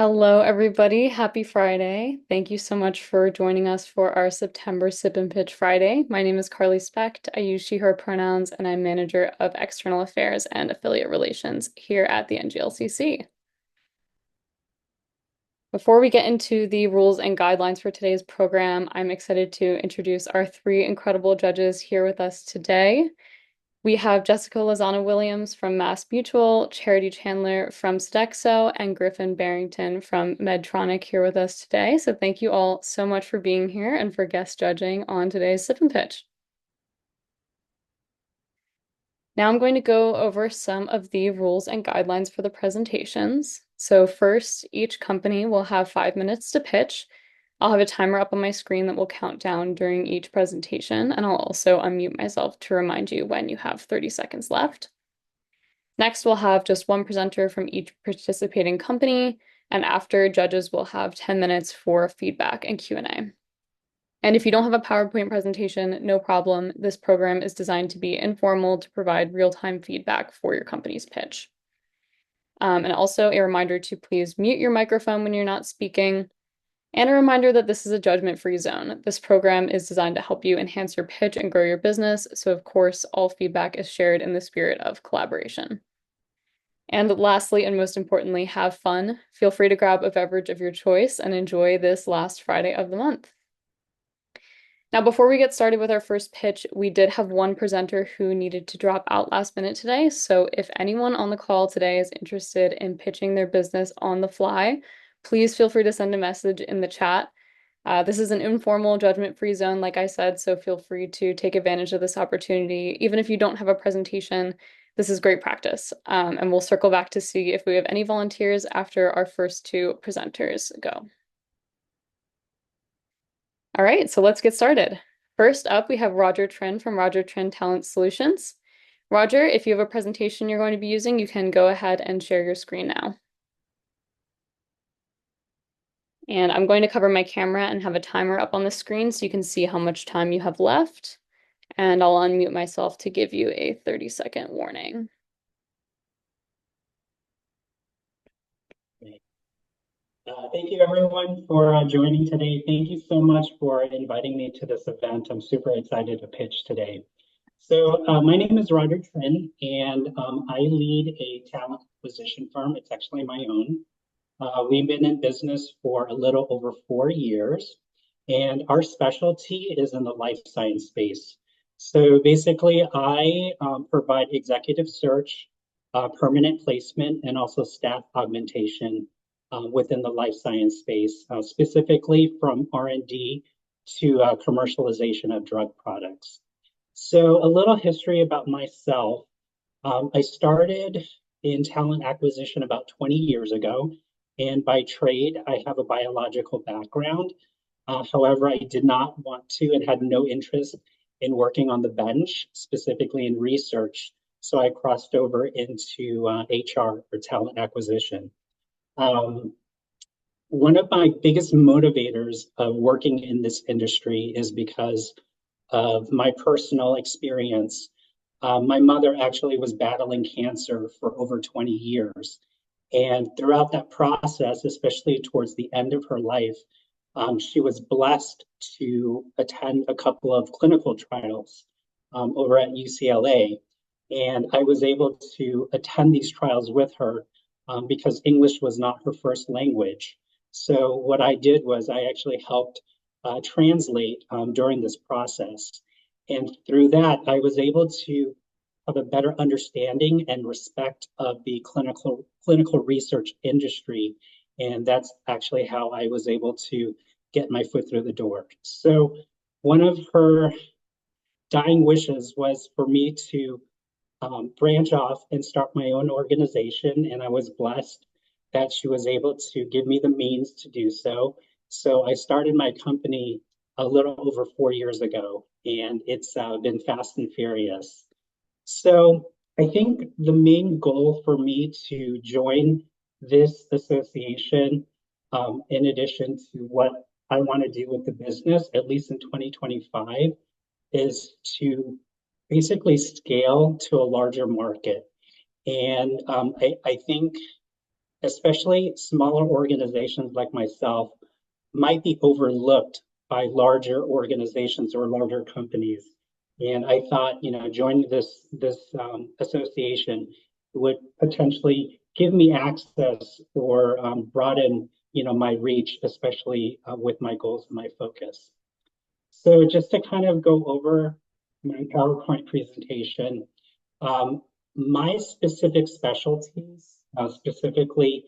Hello, everybody. Happy Friday. Thank you so much for joining us for our September Sip and Pitch Friday. My name is Carly Specht. I use she, her pronouns, and I'm Manager of External Affairs and Affiliate Relations here at the NGLCC. Before we get into the rules and guidelines for today's program, I'm excited to introduce our three incredible judges here with us today. We have Jessica Lozano Williams from Mass Mutual, Charity Chandler from Sodexo, and Griffin Barrington from Medtronic here with us today. So thank you all so much for being here and for guest judging on today's Sip and Pitch. Now I'm going to go over some of the rules and guidelines for the presentations. So first, each company will have 5 minutes to pitch. I'll have a timer up on my screen that will count down during each presentation, and I'll also unmute myself to remind you when you have 30 seconds left. Next, we'll have just one presenter from each participating company, and after, judges will have 10 minutes for feedback and Q&A. And if you don't have a PowerPoint presentation, no problem. This program is designed to be informal to provide real-time feedback for your company's pitch. And also a reminder to please mute your microphone when you're not speaking. And a reminder that this is a judgment-free zone. This program is designed to help you enhance your pitch and grow your business. So of course, all feedback is shared in the spirit of collaboration. And lastly, and most importantly, have fun. Feel free to grab a beverage of your choice and enjoy this last Friday of the month. Now, before we get started with our first pitch, we did have one presenter who needed to drop out last minute today. So if anyone on the call today is interested in pitching their business on the fly, please feel free to send a message in the chat. This is an informal judgment-free zone, like I said, so feel free to take advantage of this opportunity. Even if you don't have a presentation, this is great practice. And we'll circle back to see if we have any volunteers after our first two presenters go. All right, so let's get started. First up, we have Roger Trin from Roger Trin Talent Solutions. Roger, if you have a presentation you're going to be using, you can go ahead and share your screen now. And I'm going to cover my camera and have a timer up on the screen so you can see how much time you have left. And I'll unmute myself to give you a 30-second warning. Thank you everyone for joining today. Thank you so much for inviting me to this event. I'm super excited to pitch today. So my name is Roger Trin, and I lead a talent acquisition firm. It's actually my own. We've been in business for a little over 4 years, and our specialty is in the life science space. So basically, I provide executive search, permanent placement, and also staff augmentation within the life science space, specifically from R&D to commercialization of drug products. So a little history about myself. I started in talent acquisition about 20 years ago. And by trade, I have a biological background. However, I did not want to and had no interest in working on the bench, specifically in research. So I crossed over into HR or talent acquisition. One of my biggest motivators of working in this industry is because of my personal experience. My mother actually was battling cancer for over 20 years. And throughout that process, especially towards the end of her life, she was blessed to attend a couple of clinical trials over at UCLA. And I was able to attend these trials with her because English was not her first language. So what I did was I actually helped translate during this process. And through that, I was able to have a better understanding and respect of the clinical research industry. And that's actually how I was able to get my foot through the door. So one of her dying wishes was for me to branch off and start my own organization. And I was blessed that she was able to give me the means to do so. So I started my company a little over 4 years ago, and it's been fast and furious. So I think the main goal for me to join this association, in addition to what I want to do with the business, at least in 2025, is to basically scale to a larger market. And I think especially smaller organizations like myself, might be overlooked by larger organizations or larger companies. And I thought, joining this association would potentially give me access or broaden, my reach, especially with my goals and my focus. So just to kind of go over my PowerPoint presentation, um, my specific specialties, specifically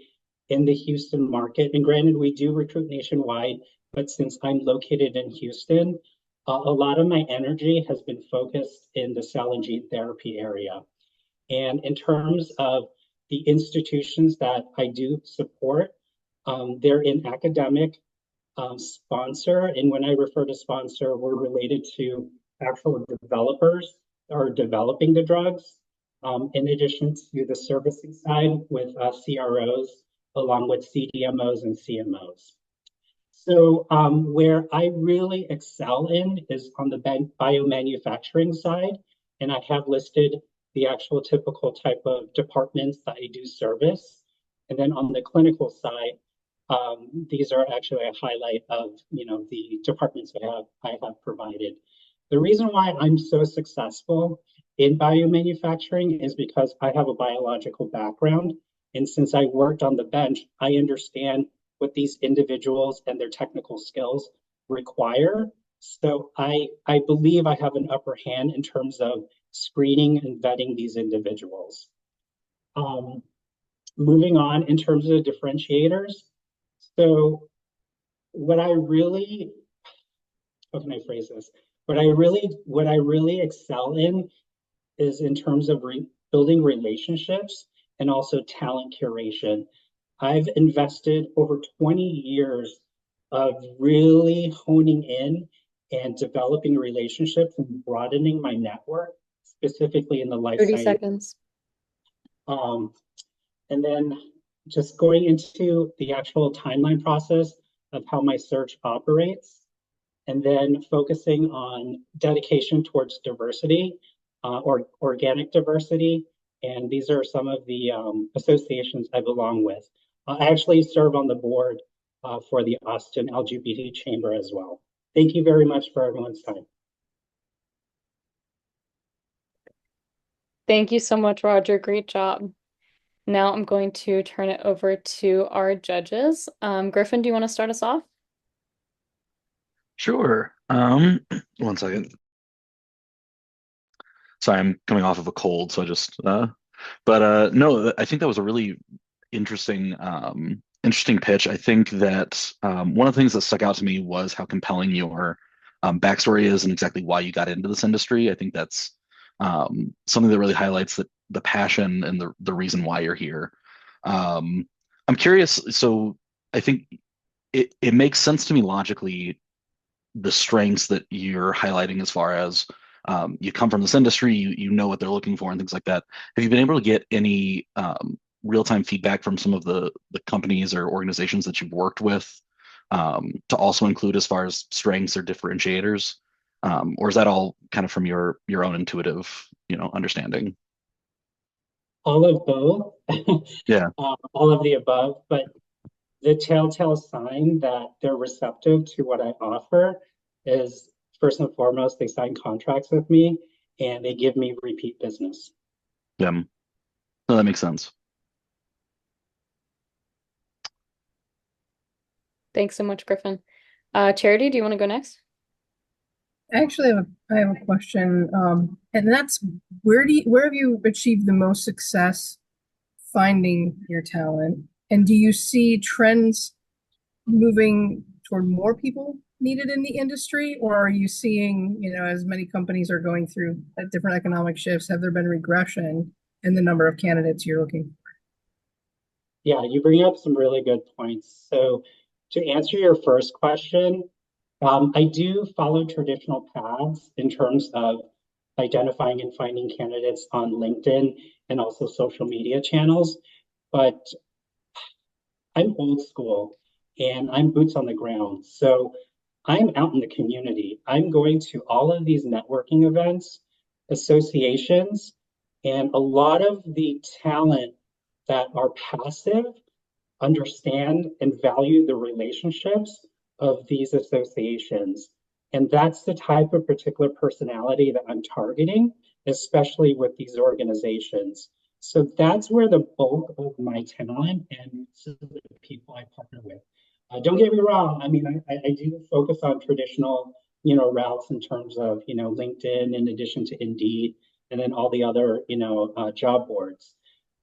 in the Houston market, and granted, we do recruit nationwide, but since I'm located in Houston, a lot of my energy has been focused in the cell and gene therapy area. And in terms of the institutions that I do support, they're in academic, sponsor. And when I refer to sponsor, we're related to actual developers or developing the drugs, in addition to the servicing side with CROs, along with CDMOs and CMOs. So where I really excel in is on the biomanufacturing side, and I have listed the actual typical type of departments that I do service. And then on the clinical side, these are actually a highlight of the departments I have provided. The reason why I'm so successful in biomanufacturing is because I have a biological background, and since I worked on the bench, I understand what these individuals and their technical skills require. So I believe I have an upper hand in terms of screening and vetting these individuals. Um, Moving on in terms of differentiators. So what I really, how can I phrase this? What I really excel in is in terms of building relationships and also talent curation. I've invested over 20 years of really honing in and developing relationships and broadening my network, specifically in the life 30 science. seconds. Um, and then just going into the actual timeline process of how my search operates, and then focusing on dedication towards diversity, or organic diversity. And these are some of the associations I belong with. I actually serve on the board for the Austin LGBT Chamber as well. Thank you very much for everyone's time. Thank you so much, Roger. Great job. Now I'm going to turn it over to our judges. Griffin, do you want to start us off? Sure. One second. Sorry, I'm coming off of a cold, so I just but no, I think that was a really interesting pitch. I think that one of the things that stuck out to me was how compelling your backstory is and exactly why you got into this industry. I think that's something that really highlights the passion and the reason why you're here. I'm curious, so I think it makes sense to me logically the strengths that you're highlighting as far as you come from this industry, you know what they're looking for and things like that. Have you been able to get any real-time feedback from some of the companies or organizations that you've worked with to also include as far as strengths or differentiators? Or is that all kind of from your own intuitive, understanding? All of both, Yeah. all of the above, but the telltale sign that they're receptive to what I offer is first and foremost, they sign contracts with me and they give me repeat business. Yeah. No, that makes sense. Thanks so much, Griffin. Charity, do you want to go next? I actually have a question, and that's where have you achieved the most success finding your talent? And do you see trends moving toward more people needed in the industry, or are you seeing, as many companies are going through different economic shifts, have there been regression in the number of candidates you're looking Yeah, you bring up some really good points. So to answer your first question, I do follow traditional paths in terms of identifying and finding candidates on LinkedIn and also social media channels, but I'm old school and I'm boots on the ground. So I'm out in the community. I'm going to all of these networking events, associations, and a lot of the talent that are passive understand and value the relationships of these associations. And that's the type of particular personality that I'm targeting, especially with these organizations. So that's where the bulk of my talent and the people I partner with. Don't get me wrong. I mean, I do focus on traditional, routes in terms of, LinkedIn in addition to Indeed, and then all the other, job boards.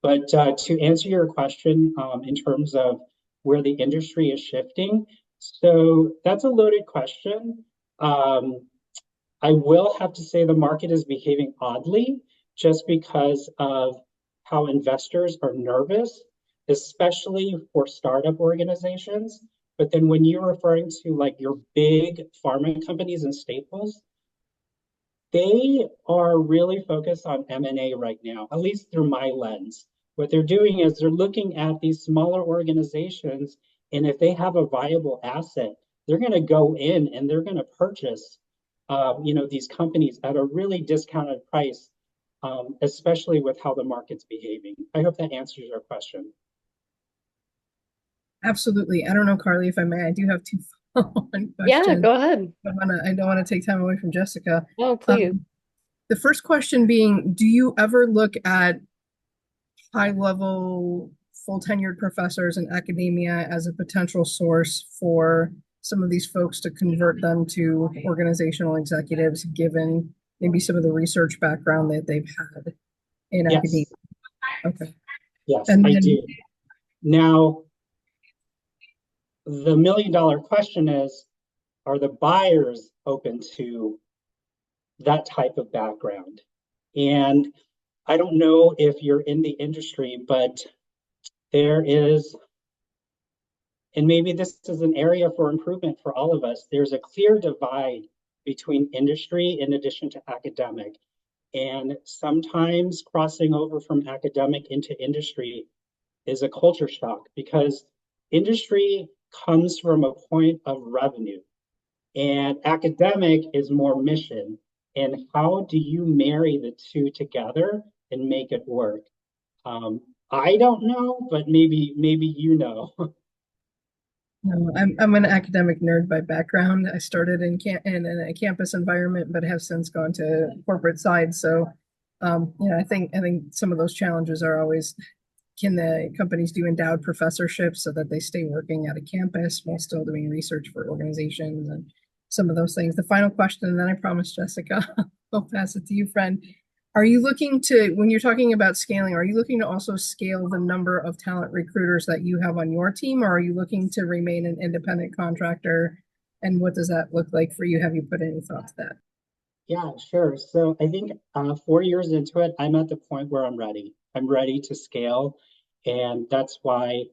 But to answer your question, in terms of where the industry is shifting, so that's a loaded question. Um, I will have to say the market is behaving oddly just because of how investors are nervous, especially for startup organizations. But then when you're referring to like your big pharma companies and staples, they are really focused on M&A right now, at least through my lens. What they're doing is they're looking at these smaller organizations, and if they have a viable asset, they're going to go in and they're going to purchase, these companies at a really discounted price, especially with how the market's behaving. I hope that answers your question. Absolutely. I don't know, Carly, if I may, I do have two follow-on Yeah, questions. go ahead. I don't want to take time away from Jessica. Oh, please. The first question being, do you ever look at high-level, full-tenured professors in academia as a potential source for some of these folks to convert them to organizational executives, given maybe some of the research background that they've had in academia? Yes, Okay. yes, And I then, do. Now, the million-dollar question is, are the buyers open to that type of background? And I don't know if you're in the industry, but there is, and maybe this is an area for improvement for all of us, there's a clear divide between industry in addition to academic. And sometimes crossing over from academic into industry is a culture shock because industry comes from a point of revenue and academic is more mission. And how do you marry the two together and make it work? Um, I don't know, but maybe you know. no, I'm an academic nerd by background. I started in a campus environment, but have since gone to corporate side. So, I think some of those challenges are always, can the companies do endowed professorships so that they stay working at a campus while still doing research for organizations and some of those things? The final question, and then I promise, Jessica, I'll pass it to you, friend. Are you looking to, when you're talking about scaling, are you looking to also scale the number of talent recruiters that you have on your team, or are you looking to remain an independent contractor? And what does that look like for you? Have you put any thought to that? Yeah, sure. So I think 4 years into it, I'm at the point where I'm ready. I'm ready to scale. And that's why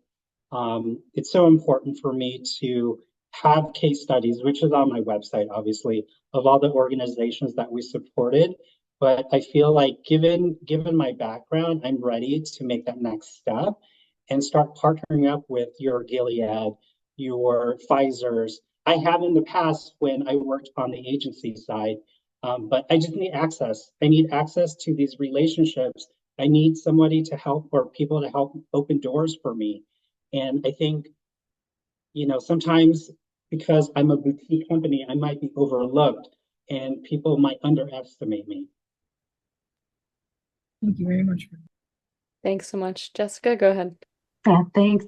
it's so important for me to have case studies, which is on my website, obviously, of all the organizations that we supported. But I feel like given my background, I'm ready to make that next step and start partnering up with your Gilead, your Pfizer's. I have in the past when I worked on the agency side, but I just need access. I need access to these relationships. I need somebody to help or people to help open doors for me. And I think, sometimes because I'm a boutique company, I might be overlooked and people might underestimate me. Thank you very much. Thanks so much. Jessica, go ahead. Yeah, thanks.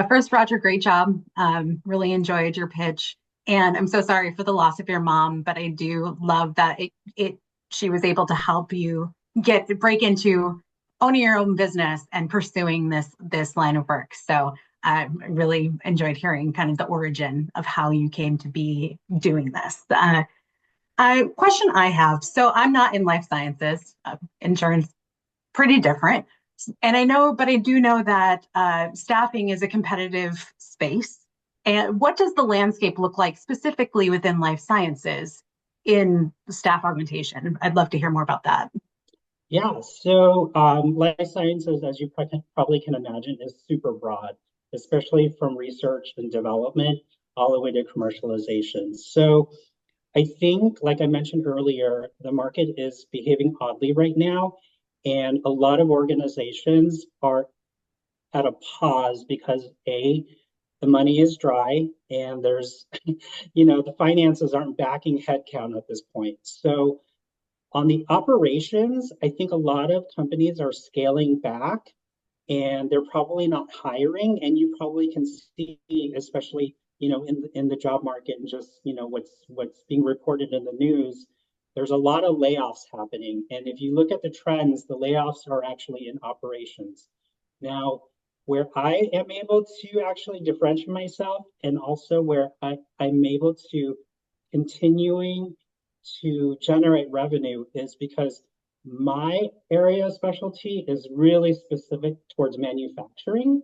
First, Roger, great job. Really enjoyed your pitch. And I'm so sorry for the loss of your mom, but I do love that she was able to help you break into owning your own business and pursuing this line of work. So I really enjoyed hearing kind of the origin of how you came to be doing this. Question I have, so I'm not in life sciences, insurance, pretty different. And I do know that staffing is a competitive space. And what does the landscape look like specifically within life sciences in staff augmentation? I'd love to hear more about that. Yeah, so life sciences, as you probably can imagine, is super broad, especially from research and development all the way to commercialization. So I think, like I mentioned earlier, the market is behaving oddly right now, and a lot of organizations are at a pause because the money is dry and there's, the finances aren't backing headcount at this point. So on the operations, I think a lot of companies are scaling back and they're probably not hiring. And you probably can see, especially in the job market and just what's being reported in the news. There's a lot of layoffs happening, and if you look at the trends, the layoffs are actually in operations. Now, where I am able to actually differentiate myself, and also where I'm able to continuing to generate revenue, is because my area of specialty is really specific towards manufacturing.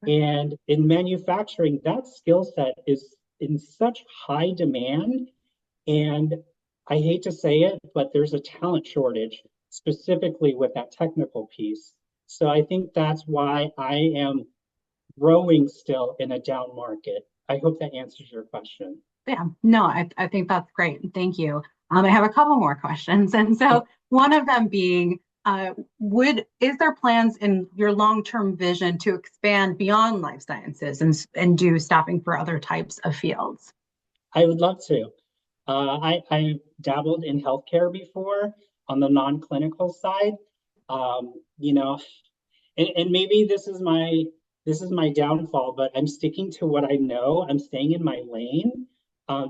And in manufacturing, that skill set is in such high demand. And I hate to say it, but there's a talent shortage specifically with that technical piece. So I think that's why I am growing still in a down market. I hope that answers your question. Yeah, no, I think that's great. Thank you. I have a couple more questions. And so one of them being, is there plans in your long-term vision to expand beyond life sciences and do staffing for other types of fields? I would love to. I dabbled in healthcare before on the non-clinical side. Um, you know, and maybe this is my downfall, but I'm sticking to what I know. I'm staying in my lane,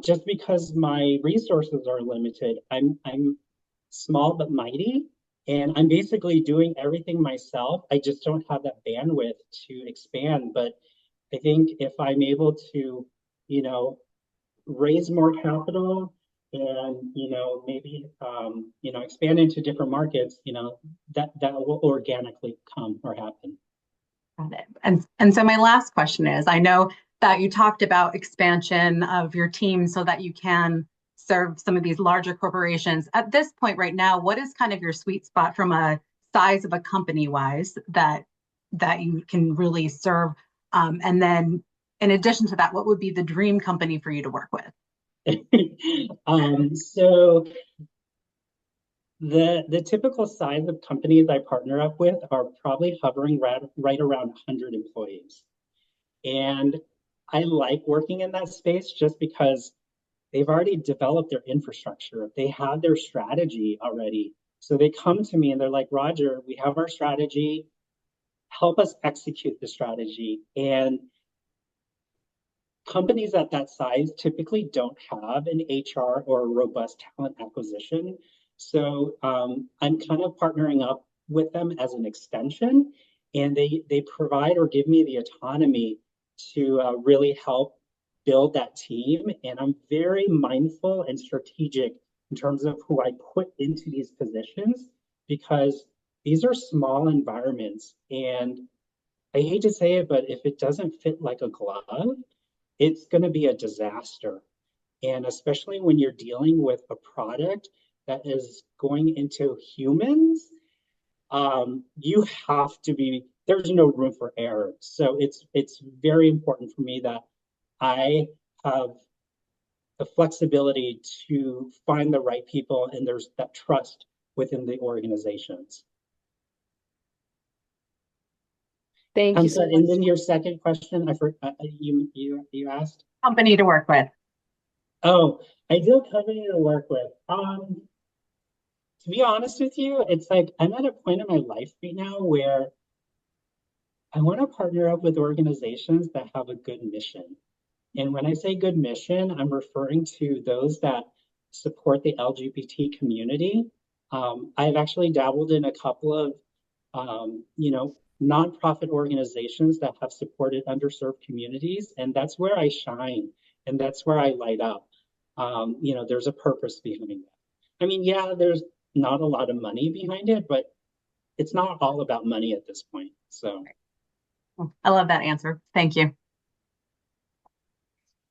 just because my resources are limited. I'm small but mighty, and I'm basically doing everything myself. I just don't have that bandwidth to expand. But I think if I'm able to, you know, raise more capital and maybe expand into different markets, that will organically come or happen. Got it. And so my last question is, I know that you talked about expansion of your team so that you can serve some of these larger corporations. At this point right now, what is kind of your sweet spot from a size of a company wise that you can really serve? And then in addition to that, what would be the dream company for you to work with? So the typical size of companies I partner up with are probably hovering right around 100 employees. And I like working in that space just because they've already developed their infrastructure. They have their strategy already. So they come to me and they're like, Roger, we have our strategy. Help us execute the strategy. And companies at that size typically don't have an HR or a robust talent acquisition. So I'm kind of partnering up with them as an extension, and they provide or give me the autonomy to really help build that team. And I'm very mindful and strategic in terms of who I put into these positions, because these are small environments. And I hate to say it, but if it doesn't fit like a glove, it's going to be a disaster. And especially when you're dealing with a product that is going into humans, you have to be, there's no room for error. So it's very important for me that I have the flexibility to find the right people and there's that trust within the organizations. Thank you so Sorry, much. and then your second question, you asked. Company to work with. Oh, ideal company to work with. To be honest with you, it's like I'm at a point in my life right now where I want to partner up with organizations that have a good mission. And when I say good mission, I'm referring to those that support the LGBT community. I've actually dabbled in a couple of, nonprofit organizations that have supported underserved communities, and that's where I shine, and that's where I light up. There's a purpose behind that. I mean, yeah, there's not a lot of money behind it, but it's not all about money at this point. So I love that answer. Thank you.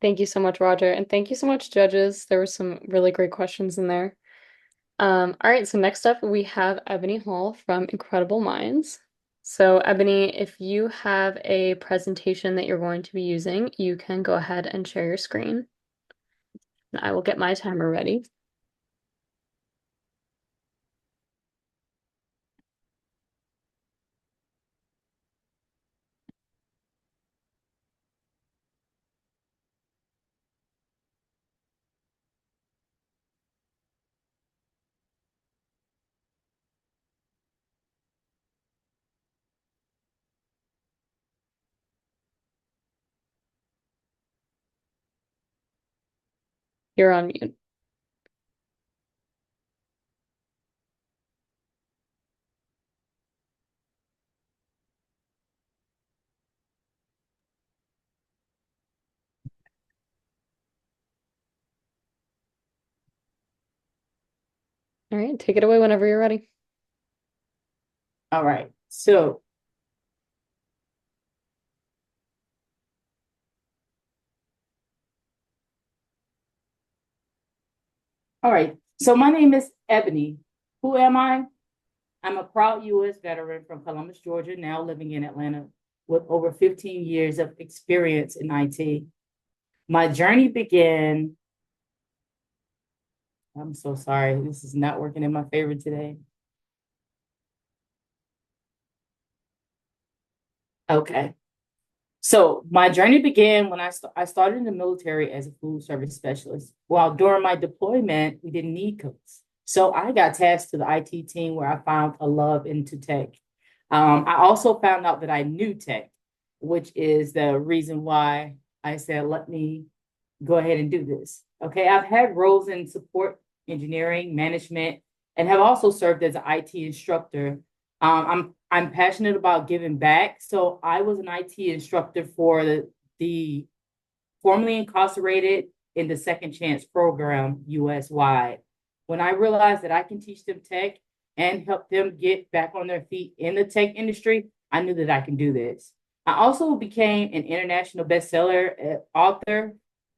Thank you so much, Roger. And thank you so much, judges. There were some really great questions in there. All right, so next up we have Ebony Hall from Incredible Minds. So Ebony, if you have a presentation that you're going to be using, you can go ahead and share your screen. And I will get my timer ready. You're on mute. All right, take it away whenever you're ready. All right. So, all right. So my name is Ebony. Who am I? I'm a proud U.S. veteran from Columbus, Georgia, now living in Atlanta with over 15 years of experience in IT. My journey began, I'm so sorry, this is not working in my favor today. Okay. So my journey began when I started in the military as a food service specialist. While during my deployment, we didn't need cooks. So I got tasked to the IT team where I found a love into tech. I also found out that I knew tech, which is the reason why I said, let me go ahead and do this. Okay, I've had roles in support, engineering, management, and have also served as an IT instructor. I'm passionate about giving back. So I was an IT instructor for the formerly incarcerated in the Second Chance program US wide. When I realized that I can teach them tech and help them get back on their feet in the tech industry, I knew that I can do this. I also became an international bestseller author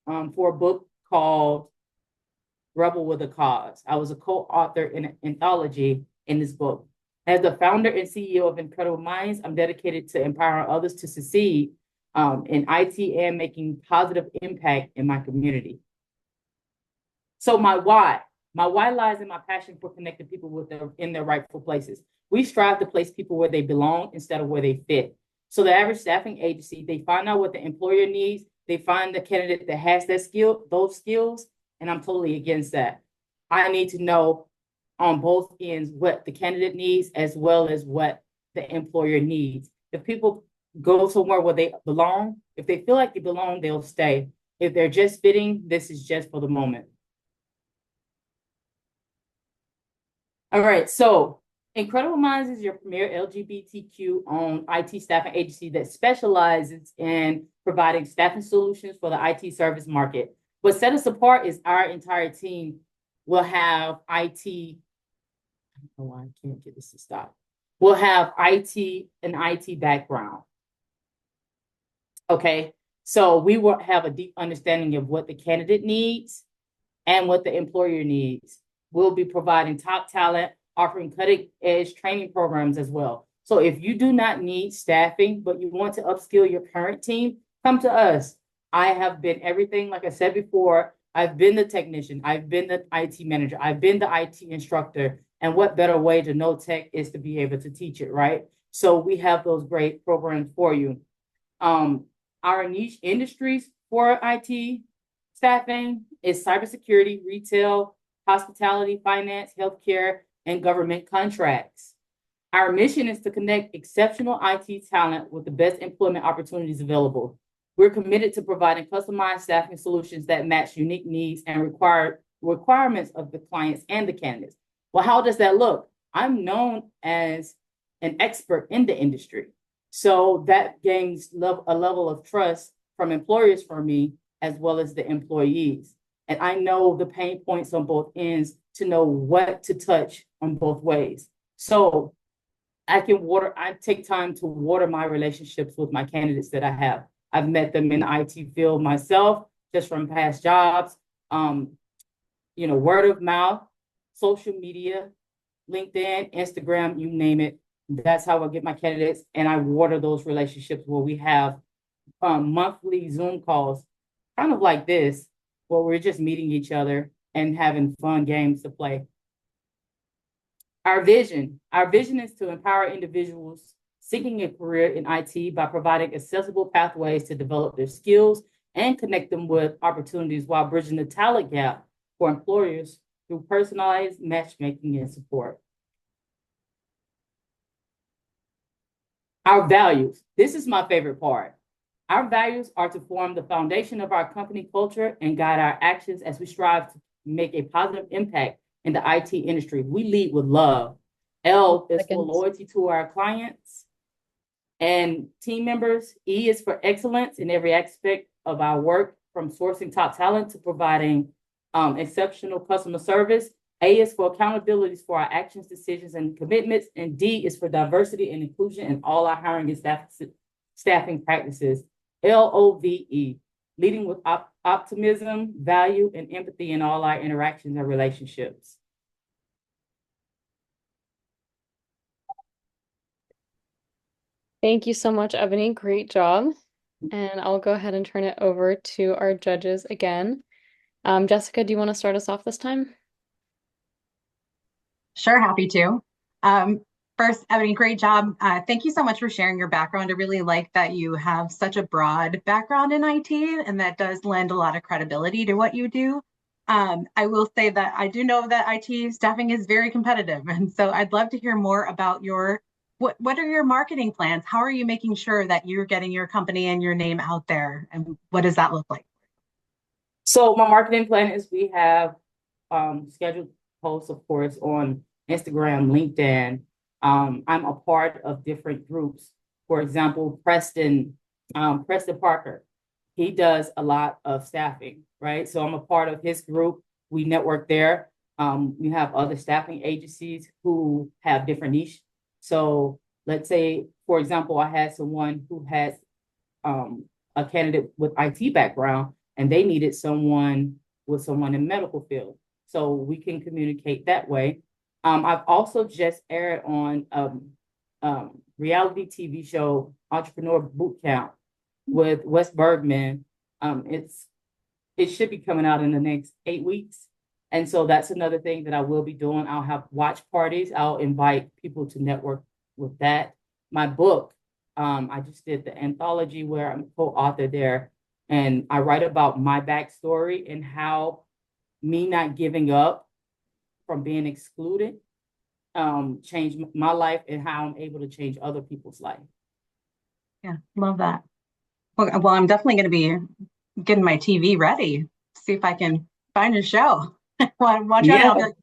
for a book called Rebel with a Cause. I was a co-author in an anthology in this book. As the founder and CEO of Incredible Minds, I'm dedicated to empowering others to succeed in IT and making positive impact in my community. So my why lies in my passion for connecting people with in their rightful places. We strive to place people where they belong instead of where they fit. So the average staffing agency, they find out what the employer needs, they find the candidate that has those skills, and I'm totally against that. I need to know on both ends what the candidate needs as well as what the employer needs. If people go somewhere where they belong, if they feel like they belong, they'll stay. If they're just fitting, this is just for the moment. All right, so Incredible Minds is your premier LGBTQ-owned IT staffing agency that specializes in providing staffing solutions for the IT service market. What set us apart is our entire team will have IT. I don't know why I can't get this to stop. We'll have an IT background. Okay, so we will have a deep understanding of what the candidate needs and what the employer needs. We'll be providing top talent, offering cutting edge training programs as well. So if you do not need staffing, but you want to upskill your current team, come to us. I have been everything, like I said before, I've been the technician, I've been the IT manager, I've been the IT instructor. And what better way to know tech is to be able to teach it, right? So we have those great programs for you. Our niche industries for IT staffing is cybersecurity, retail, hospitality, finance, healthcare, and government contracts. Our mission is to connect exceptional IT talent with the best employment opportunities available. We're committed to providing customized staffing solutions that match unique needs and requirements of the clients and the candidates. Well, how does that look? I'm known as an expert in the industry. So that gains a level of trust from employers for me as well as the employees. And I know the pain points on both ends to know what to touch on both ways. So I take time to water my relationships with my candidates that I have. I've met them in the IT field myself, just from past jobs, word of mouth, social media, LinkedIn, Instagram, you name it. That's how I get my candidates, and I water those relationships where we have monthly Zoom calls, kind of like this, where we're just meeting each other and having fun games to play. Our vision is to empower individuals seeking a career in IT by providing accessible pathways to develop their skills and connect them with opportunities while bridging the talent gap for employers through personalized matchmaking and support. Our values. This is my favorite part. Our values are to form the foundation of our company culture and guide our actions as we strive to make a positive impact in the IT industry. We lead with love. L is for loyalty to our clients and team members. E is for excellence in every aspect of our work, from sourcing top talent to providing exceptional customer service. A is for accountabilities for our actions, decisions, and commitments. And D is for diversity and inclusion in all our hiring and staffing practices. LOVE, leading with optimism, value, and empathy in all our interactions and relationships. Thank you so much, Ebony. Great job. And I'll go ahead and turn it over to our judges again. Jessica, do you want to start us off this time? Sure, happy to. First, Ebony, great job. Thank you so much for sharing your background. I really like that you have such a broad background in IT, and that does lend a lot of credibility to what you do. I will say that I do know that IT staffing is very competitive, and so I'd love to hear more about what are your marketing plans? How are you making sure that you're getting your company and your name out there, and what does that look like? So my marketing plan is we have scheduled posts, of course, on Instagram, LinkedIn. I'm a part of different groups. For example, Preston Parker, he does a lot of staffing, right? So I'm a part of his group. We network there. We have other staffing agencies who have different niche. So let's say, for example, I had someone who has a candidate with IT background, and they needed someone in medical field. So we can communicate that way. I've also just aired on reality TV show Entrepreneur Boot Camp with Wes Bergman. It should be coming out in the next 8 weeks. And so that's another thing that I will be doing. I'll have watch parties. I'll invite people to network with that. My book, I just did the anthology where I'm co-author there. And I write about my backstory and how me not giving up from being excluded changed my life and how I'm able to change other people's life. Yeah, love that. Well, I'm definitely going to be getting my TV ready. See if I can find a show. Watch out. I'll be like,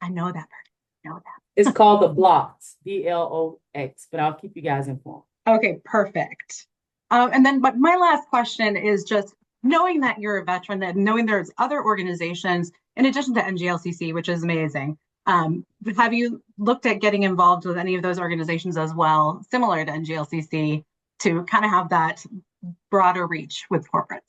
I know that person. I know that. It's called The Blocks, BLOX, but I'll keep you guys informed. Okay, perfect. But my last question is just knowing that you're a veteran and knowing there's other organizations in addition to NGLCC, which is amazing. Have you looked at getting involved with any of those organizations as well, similar to NGLCC, to kind of have that broader reach with corporates?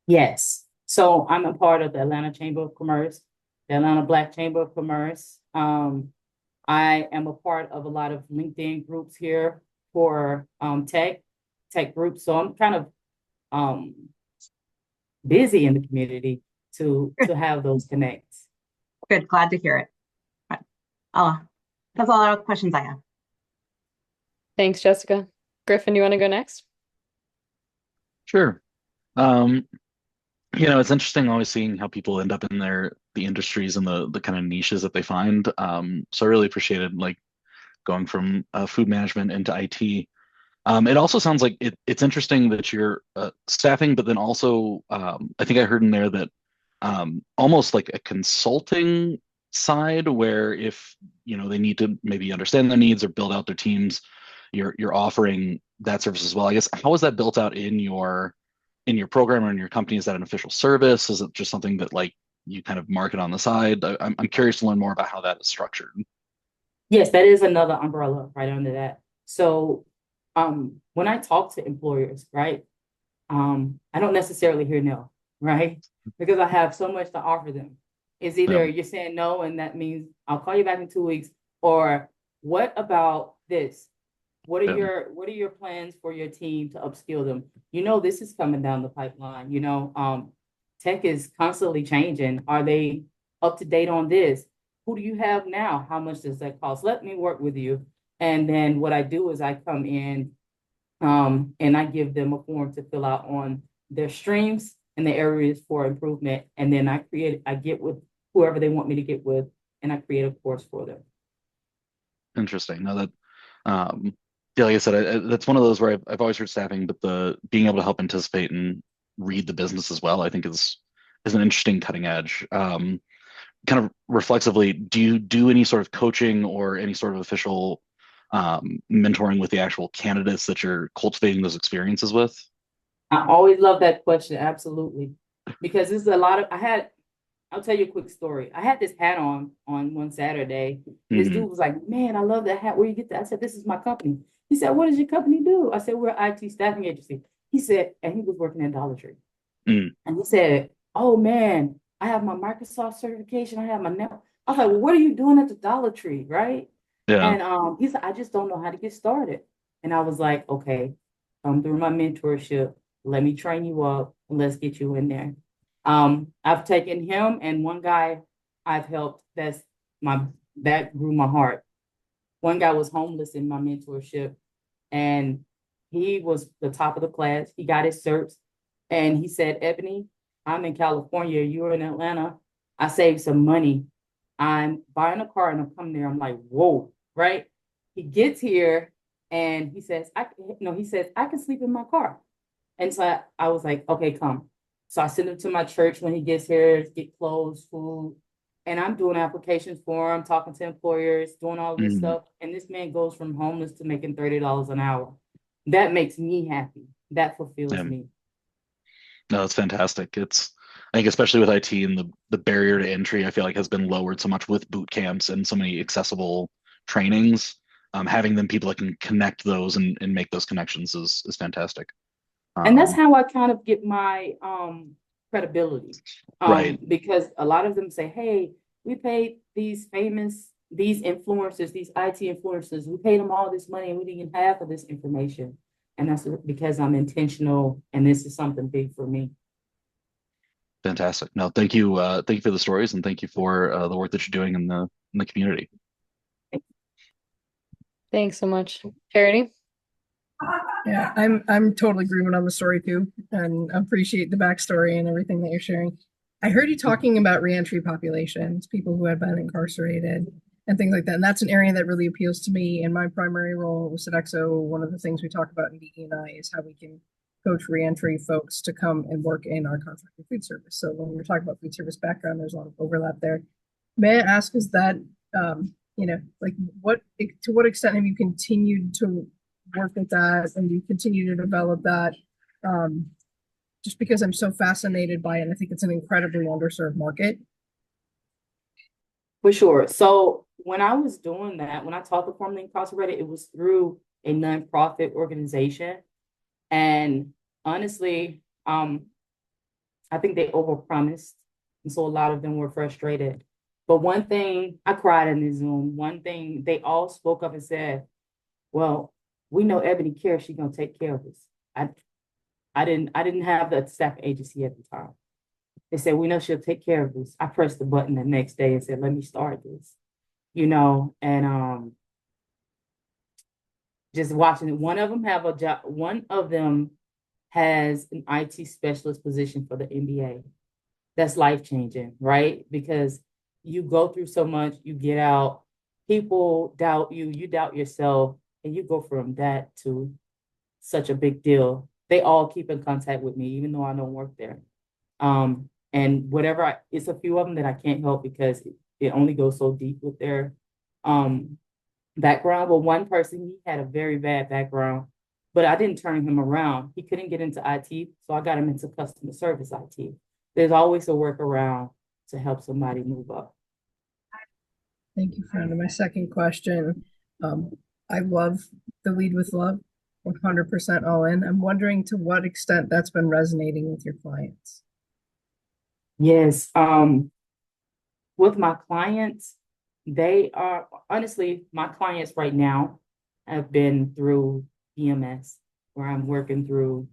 Yes. So I'm a part of the Atlanta Chamber of Commerce, the Atlanta Black Chamber of Commerce. I am a part of a lot of LinkedIn groups here for tech groups. So I'm kind of busy in the community to have those connects. Good, glad to hear it. That's all the questions I have. Thanks, Jessica. Griffin, you want to go next? Sure. It's interesting always seeing how people end up in the industries and the kind of niches that they find. So I really appreciated like going from food management into IT. It also sounds like it's interesting that you're staffing, but then also I think I heard in there that almost like a consulting side where if they need to maybe understand their needs or build out their teams, you're offering that service as well. I guess how is that built out in your program or in your company? Is that an official service? Is it just something that like you kind of market on the side? I'm curious to learn more about how that is structured. Yes, that is another umbrella right under that. So when I talk to employers, right, I don't necessarily hear no, right? Because I have so much to offer them. It's either you're saying no, and that means I'll call you back in 2 weeks, or what about this? What are your plans for your team to upskill them? This is coming down the pipeline. Tech is constantly changing. Are they up to date on this? Who do you have now? How much does that cost? Let me work with you. And then what I do is I come in and I give them a form to fill out on their streams and the areas for improvement. And then I get with whoever they want me to get with, and I create a course for them. Interesting. Now that Yeah, like I said, that's one of those where I've always heard staffing, but the being able to help anticipate and read the business as well, I think is an interesting cutting edge. Kind of reflexively, do you do any sort of coaching or any sort of official mentoring with the actual candidates that you're cultivating those experiences with? I always love that question, absolutely. Because this is a lot of I'll tell you a quick story. I had this hat on one Saturday, and this Hmm. dude was like, "Man, I love that hat. Where you get that?" I said, "This is my company." He said, "What does your company do?" I said, "We're an IT staffing agency." He said, and he was working at Dollar Tree. Mm. And he said, "Oh man, I have my Microsoft certification. I have my net." I was like, "Well, what are you doing at the Dollar Tree, right?" Yeah. And he said, "I just don't know how to get started." And I was like, "Okay, come through my mentorship. Let me train you up and let's get you in there." I've taken him and one guy I've helped. That grew my heart. One guy was homeless in my mentorship, and he was the top of the class. He got his certs, and he said, "Ebony, I'm in California. You're in Atlanta. I saved some money. I'm buying a car and I'm coming there." I'm like, "Whoa!" Right? He gets here and he says, "I no." He says, "I can sleep in my car." And so I was like, "Okay, come." So I send him to my church when he gets here, get clothes, food, and I'm doing applications for him, talking to employers, doing all this Mm. stuff. And this man goes from homeless to making $30 an hour. That makes me happy. That fulfills Yeah. me. No, it's fantastic. I think especially with IT and the barrier to entry, I feel like has been lowered so much with boot camps and so many accessible trainings. Having them people that can connect those and make those connections is fantastic. And that's Um, how I kind of get my credibility. right. Because a lot of them say, "Hey, we paid these influencers, these IT influencers, we paid them all this money and we didn't get half of this information." And that's because I'm intentional and this is something big for me. Fantastic. No, thank you. Thank you for the stories and thank you for the work that you're doing in the community. Thanks so much. Charity? Yeah, I'm totally agreeing on the story too, and appreciate the backstory and everything that you're sharing. I heard you talking about reentry populations, people who have been incarcerated and things like that. And that's an area that really appeals to me. In my primary role with Sodexo, one of the things we talk about in DE&I is how we can coach reentry folks to come and work in our contracted food service. So when we're talking about food service background, there's a lot of overlap there. May I ask, is that like what to what extent have you continued to work with that and you continue to develop that? Um, just because I'm so fascinated by it, and I think it's an incredibly underserved market. For sure. So when I was doing that, when I talked to formerly incarcerated, it was through a nonprofit organization. And honestly, I think they overpromised. And so a lot of them were frustrated. But one thing, I cried in the Zoom. One thing they all spoke up and said, "Well, we know Ebony cares, she's gonna take care of us." I I didn't have the staff agency at the time. They said, "We know she'll take care of this." I pressed the button the next day and said, "Let me start this." And just watching it. One of them have a job, one of them has an IT specialist position for the NBA. That's life changing, right? Because you go through so much, you get out, people doubt you, you doubt yourself, and you go from that to such a big deal. They all keep in contact with me, even though I don't work there. And it's a few of them that I can't help because it only goes so deep with their um, background. But one person, he had a very bad background, but I didn't turn him around. He couldn't get into IT, so I got him into customer service IT. There's always a workaround to help somebody move up. Thank you, friend. And my second question, um, I love the lead with love, 100% all in. I'm wondering to what extent that's been resonating with your clients. Yes, with my clients, they are honestly my clients right now have been through EMS, where I'm working through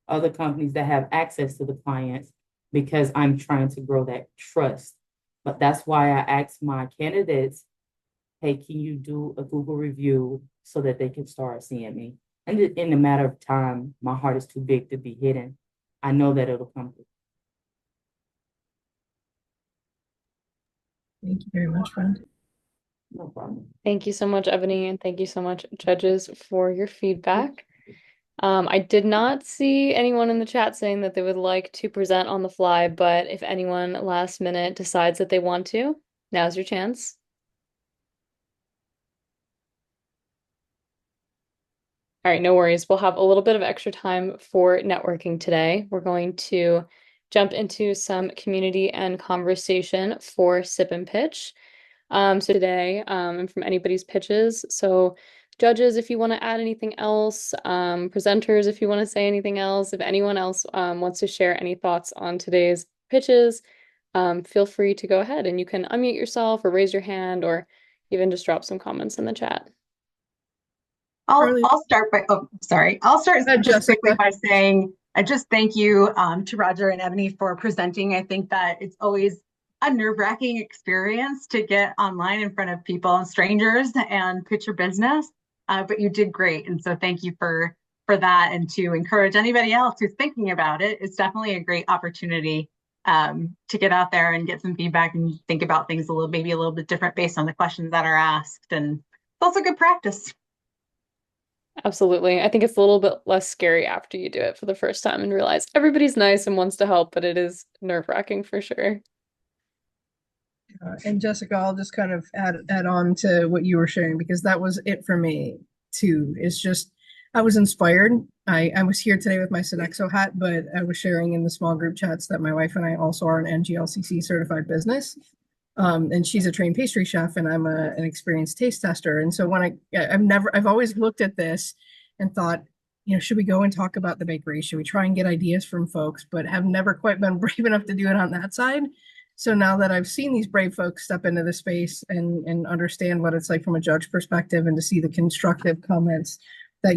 other companies that have access to the clients because I'm trying to grow that trust. But that's why I ask my candidates, "Hey, can you do a Google review so that they can start seeing me?" And in a matter of time, my heart is too big to be hidden. I know that it'll come through. Thank you very much, friend. No problem. Thank you so much, Ebony, and thank you so much, judges, for your feedback. I did not see anyone in the chat saying that they would like to present on the fly, but if anyone last minute decides that they want to, now's your chance. All right, no worries. We'll have a little bit of extra time for networking today. We're going to jump into some community and conversation for Sip and Pitch. So today, and from anybody's pitches. So judges, if you want to add anything else, presenters, if you want to say anything else, if anyone else wants to share any thoughts on today's pitches, feel free to go ahead and you can unmute yourself or raise your hand or even just drop some comments in the chat. I'll start by, oh, sorry. I'll start just quickly Jessica. by saying, I just thank you to Roger and Ebony for presenting. I think that it's always a nerve-wracking experience to get online in front of people and strangers and pitch your business, but you did great. And so thank you for that, and to encourage anybody else who's thinking about it. It's definitely a great opportunity to get out there and get some feedback and think about things maybe a little bit different based on the questions that are asked. And it's also good practice. Absolutely. I think it's a little bit less scary after you do it for the first time and realize everybody's nice and wants to help, but it is nerve-wracking for sure. And Jessica, I'll just kind of add on to what you were sharing, because that was it for me too. It's just, I was inspired. I was here today with my Sodexo hat, but I was sharing in the small group chats that my wife and I also are an NGLCC certified business. And she's a trained pastry chef and I'm an experienced taste tester. And so when I've always looked at this and thought, should we go and talk about the bakery? Should we try and get ideas from folks, but have never quite been brave enough to do it on that side. So now that I've seen these brave folks step into the space and understand what it's like from a judge perspective, and to see the constructive comments that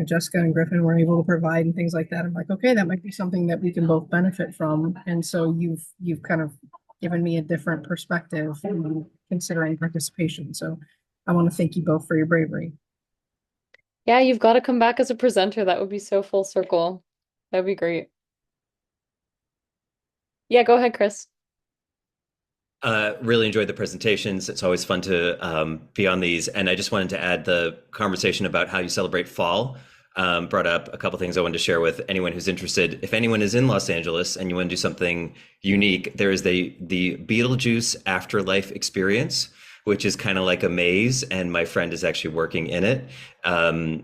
Jessica and Griffin were able to provide and things like that, I'm like, okay, that might be something that we can both benefit from. And so you've kind of given me a different perspective in considering participation. So I want to thank you both for your bravery. Yeah, you've got to come back as a presenter. That would be so full circle. That would be great. Yeah, go ahead, Chris. Really enjoyed the presentations. It's always fun to be on these. And I just wanted to add the conversation about how you celebrate fall. Brought up a couple things I wanted to share with anyone who's interested. If anyone is in Los Angeles and you want to do something unique, there is the Beetlejuice Afterlife experience, which is kind of like a maze, and my friend is actually working in it.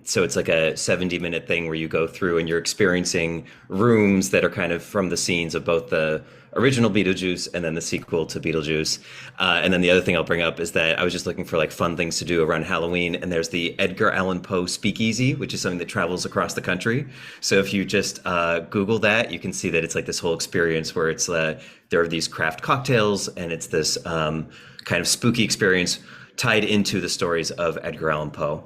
So it's like a 70-minute thing where you go through and you're experiencing rooms that are kind of from the scenes of both the original Beetlejuice and then the sequel to Beetlejuice. And then the other thing I'll bring up is that I was just looking for like fun things to do around Halloween, and there's the Edgar Allan Poe Speakeasy, which is something that travels across the country. So if you just Google that, you can see that it's like this whole experience where it's there are these craft cocktails, and it's this kind of spooky experience tied into the stories of Edgar Allan Poe.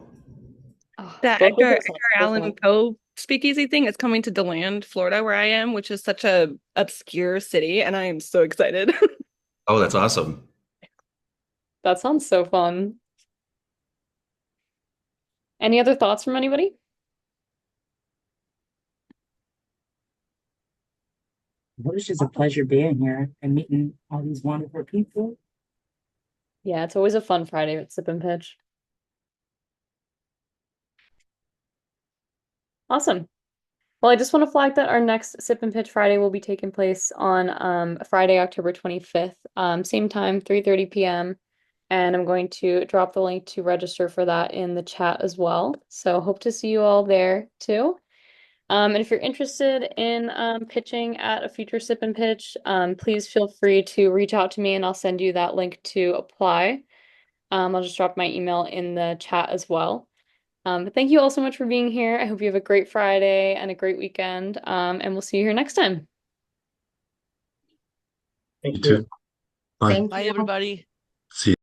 That Edgar Allan Poe speakeasy thing is coming to DeLand, Florida, where I am, which is such a obscure city, and I am so excited. Oh, that's awesome. That sounds so fun. Any other thoughts from anybody? Well, it's just a pleasure being here and meeting all these wonderful people. Yeah, it's always a fun Friday at Sip and Pitch. Awesome. Well, I just want to flag that our next Sip and Pitch Friday will be taking place on Friday, October 25th, same time, 3:30 p.m. And I'm going to drop the link to register for that in the chat as well. So hope to see you all there too. And if you're interested in pitching at a future Sip and Pitch, please feel free to reach out to me and I'll send you that link to apply. I'll just drop my email in the chat as well. But thank you all so much for being here. I hope you have a great Friday and a great weekend. And we'll see you here next time. Thank You you. too. Bye. Thank Bye, you. everybody. See you.